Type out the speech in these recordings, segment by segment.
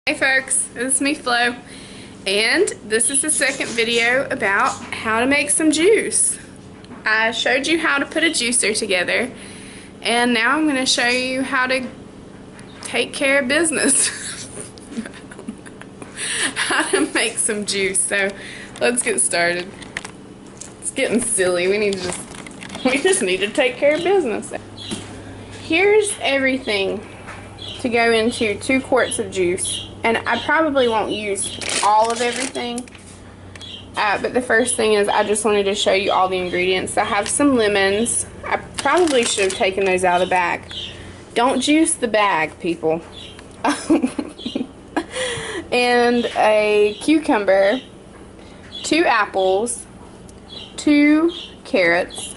Hey folks, it's me Flo, and this is the second video about how to make some juice. I showed you how to put a juicer together, and now I'm going to show you how to take care of business. How to make some juice. So let's get started. It's getting silly. We just need to take care of business. Here's everything to go into 2 quarts of juice. And I probably won't use all of everything, but the first thing is I just wanted to show you all the ingredients. I have some lemons. I probably should have taken those out of the bag. Don't juice the bag, people. And a cucumber, 2 apples, 2 carrots,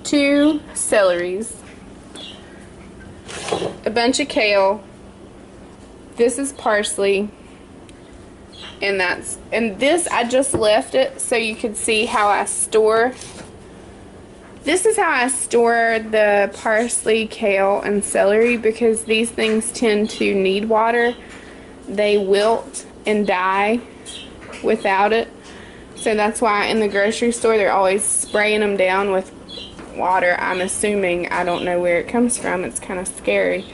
2 celeries, a bunch of kale. This is parsley, and this I just left it so you could see how I store. This is how I store the parsley, kale, and celery, because these things tend to need water. They wilt and die without it. So that's why in the grocery store they're always spraying them down with water. I'm assuming. I don't know where it comes from. It's kind of scary.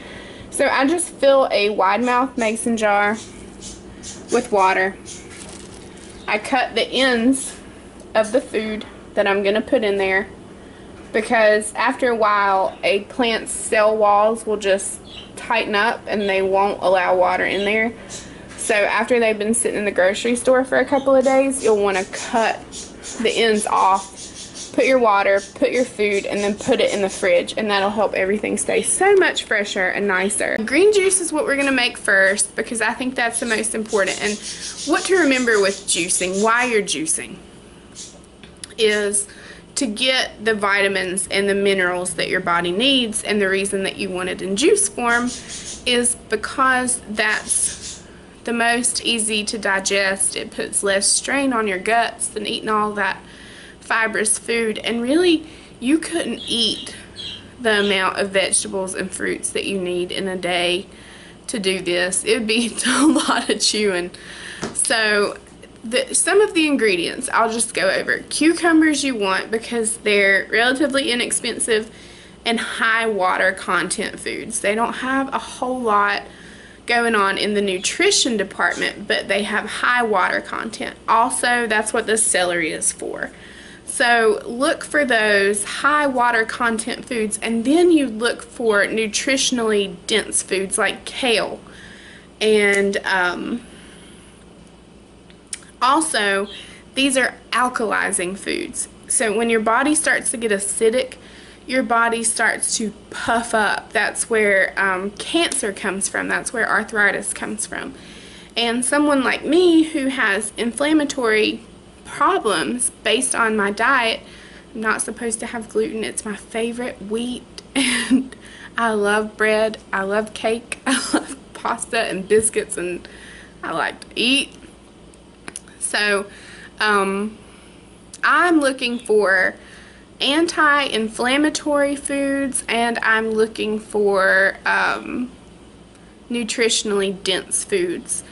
So I just fill a wide mouth mason jar with water. I cut the ends of the food that I'm going to put in there, because after a while a plant's cell walls will just tighten up and they won't allow water in there. So after they've been sitting in the grocery store for a couple of days, you'll want to cut the ends off. Put your water, put your food, and then put it in the fridge, and that'll help everything stay so much fresher and nicer. Green juice is what we're going to make first, because I think that's the most important. And what to remember with juicing, why you're juicing, is to get the vitamins and the minerals that your body needs. And the reason that you want it in juice form is because that's the most easy to digest. It puts less strain on your guts than eating all that fibrous food. And really, you couldn't eat the amount of vegetables and fruits that you need in a day to do this. It would be a lot of chewing. So some of the ingredients I'll just go over. Cucumbers you want because they're relatively inexpensive and high water content foods. They don't have a whole lot going on in the nutrition department, but they have high water content. Also, that's what the celery is for. So look for those high water content foods, and then you look for nutritionally dense foods like kale. And also, these are alkalizing foods. So when your body starts to get acidic, your body starts to puff up. That's where cancer comes from. That's where arthritis comes from. And someone like me who has inflammatory problems based on my diet, I'm not supposed to have gluten. It's my favorite wheat, and I love bread, I love cake, I love pasta and biscuits, and I like to eat. So I'm looking for anti-inflammatory foods, and I'm looking for nutritionally dense foods,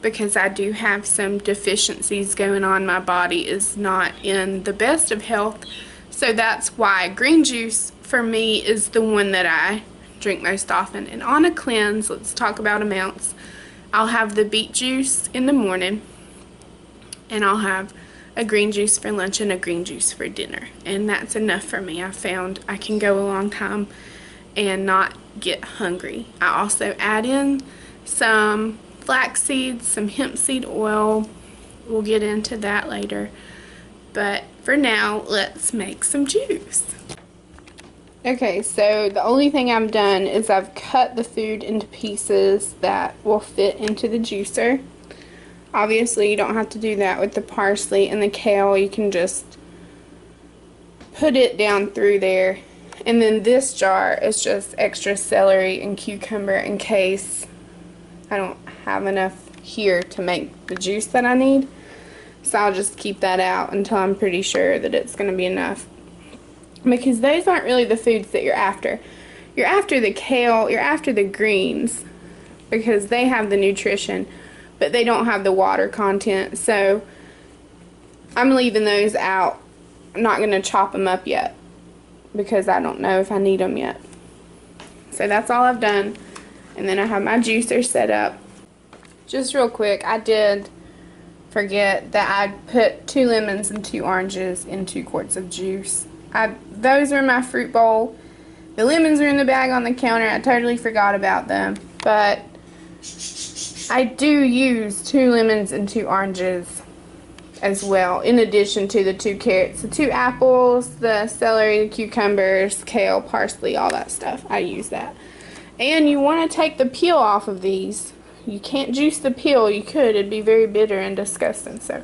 because I do have some deficiencies going on. My body is not in the best of health. So that's why green juice for me is the one that I drink most often. And on a cleanse, let's talk about amounts. I'll have the beet juice in the morning, and I'll have a green juice for lunch and a green juice for dinner. And that's enough for me. I found I can go a long time and not get hungry. I also add in some flax seeds, some hemp seed oil. We'll get into that later. But for now, let's make some juice. Okay, so the only thing I've done is I've cut the food into pieces that will fit into the juicer. Obviously, you don't have to do that with the parsley and the kale. You can just put it down through there. And then this jar is just extra celery and cucumber in case I don't have enough here to make the juice that I need. So I'll just keep that out until I'm pretty sure that it's going to be enough. Because those aren't really the foods that you're after. You're after the kale, you're after the greens. because they have the nutrition, but they don't have the water content. So I'm leaving those out. I'm not going to chop them up yet because I don't know if I need them yet. So that's all I've done. And then I have my juicer set up. Just real quick, I did forget that I put 2 lemons and 2 oranges in 2 quarts of juice. Those are in my fruit bowl. The lemons are in the bag on the counter. I totally forgot about them. But I do use 2 lemons and 2 oranges as well, in addition to the 2 carrots, the 2 apples, the celery, the cucumbers, kale, parsley, all that stuff. I use that. And you want to take the peel off of these. You can't juice the peel. You could. It'd be very bitter and disgusting. So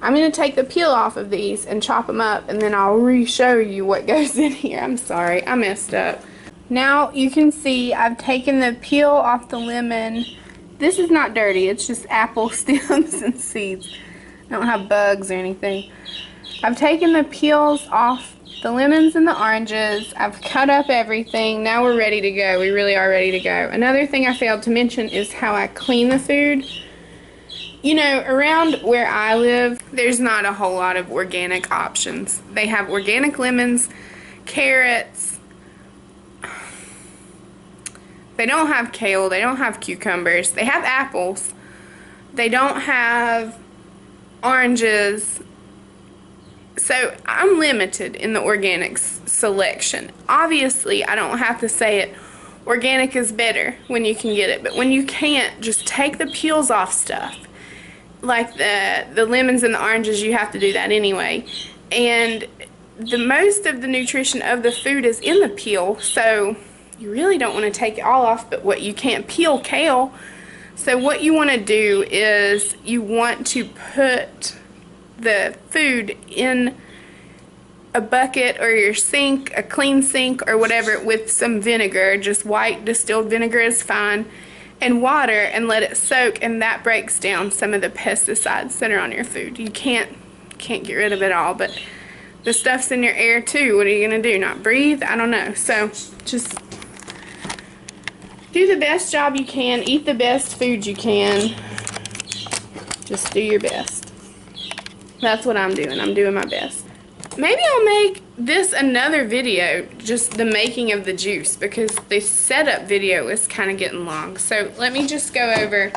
I'm going to take the peel off of these and chop them up, and then I'll re-show you what goes in here. I'm sorry. I messed up. Now you can see I've taken the peel off the lemon. This is not dirty. It's just apple stems and seeds. I don't have bugs or anything. I've taken the peels off the lemons and the oranges. I've cut up everything. Now we're ready to go. We really are ready to go. Another thing I failed to mention is how I clean the food. You know, around where I live, there's not a whole lot of organic options. They have organic lemons, carrots. They don't have kale. They don't have cucumbers. They have apples. They don't have oranges. So I'm limited in the organic selection. Obviously, I don't have to say it. Organic is better when you can get it. But when you can't, just take the peels off stuff. Like the lemons and the oranges, you have to do that anyway. And the most of the nutrition of the food is in the peel. So you really don't want to take it all off. But what you can't peel kale. So what you want to do is you want to put the food in a bucket or your sink, a clean sink or whatever, with some vinegar. Just white distilled vinegar is fine, and water, and let it soak, and that breaks down some of the pesticides that are on your food. You can't get rid of it all, but the stuff's in your air too. What are you gonna do, not breathe? I don't know. So just do the best job you can, eat the best food you can. Just do your best. That's what I'm doing. I'm doing my best. Maybe I'll make this another video, just the making of the juice, because the setup video is kind of getting long. So let me just go over.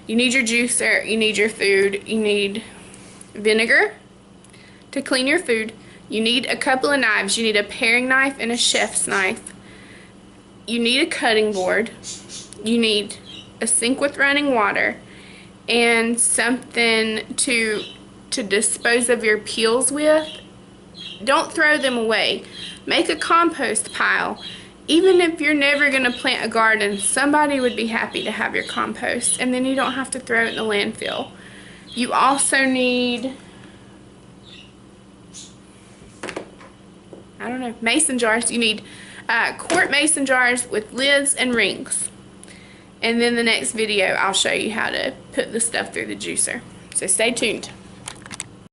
You need your juicer, you need your food, you need vinegar to clean your food, you need a couple of knives, you need a paring knife and a chef's knife, you need a cutting board, you need a sink with running water, and something to dispose of your peels with. Don't throw them away. Make a compost pile. Even if you're never going to plant a garden, somebody would be happy to have your compost, and then you don't have to throw it in the landfill. You also need, I don't know, mason jars. You need quart mason jars with lids and rings. And then the next video I'll show you how to put the stuff through the juicer. So stay tuned.